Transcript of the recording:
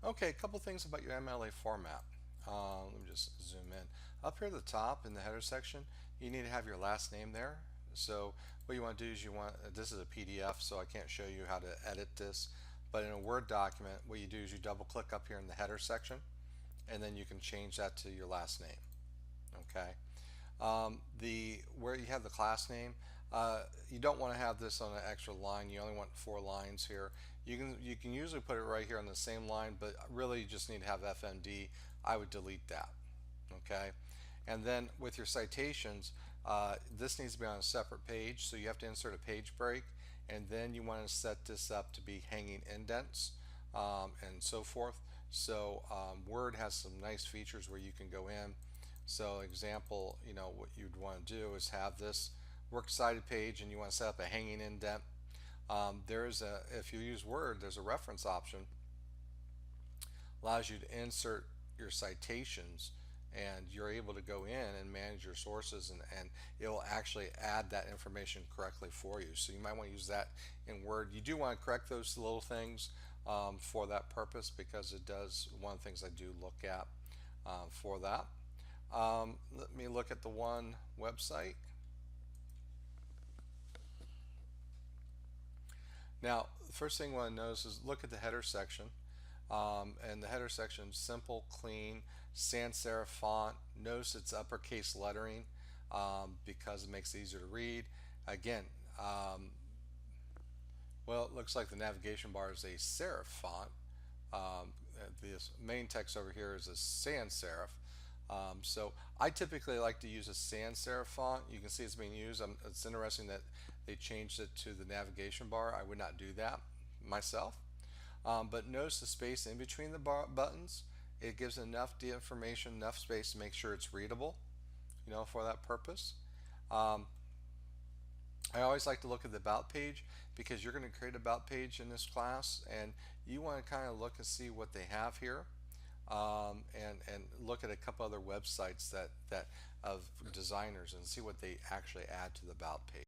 Okay, a couple things about your MLA format. Let me just zoom in. Up here at the top in the header section, you need to have your last name there. So what you want to do is this is a PDF, so I can't show you how to edit this. But in a Word document, what you do is you double click up here in the header section, and then you can change that to your last name. Okay. The where you have the class name, you don't want to have this on an extra line. You only want 4 lines here. You can usually put it right here on the same line, but really you just need to have FMD. I would delete that. Okay, and then with your citations, this needs to be on a separate page, so you have to insert a page break, and then you want to set this up to be hanging indents and so forth. So Word has some nice features where you can go in. So example, what you'd want to do is have this works cited page and you want to set up a hanging indent. If you use Word, there's a reference option, allows you to insert your citations, and you're able to go in and manage your sources, and it'll actually add that information correctly for you. So you might want to use that in Word. You do want to correct those little things for that purpose, because it does one of the things I do look at for that. Let me look at the one website. Now, the first thing you want to notice is look at the header section. And the header section, simple, clean, sans serif font. Notice it's uppercase lettering because it makes it easier to read. Again, well, it looks like the navigation bar is a serif font. This main text over here is a sans serif. So I typically like to use a sans serif font. You can see it's being used. It's interesting that they changed it to the navigation bar. I would not do that myself. But notice the space in between the buttons. It gives enough information, enough space to make sure it's readable, for that purpose. I always like to look at the about page, because you're going to create an about page in this class, and you want to kind of look and see what they have here, and look at a couple other websites that of designers and see what they actually add to the about page.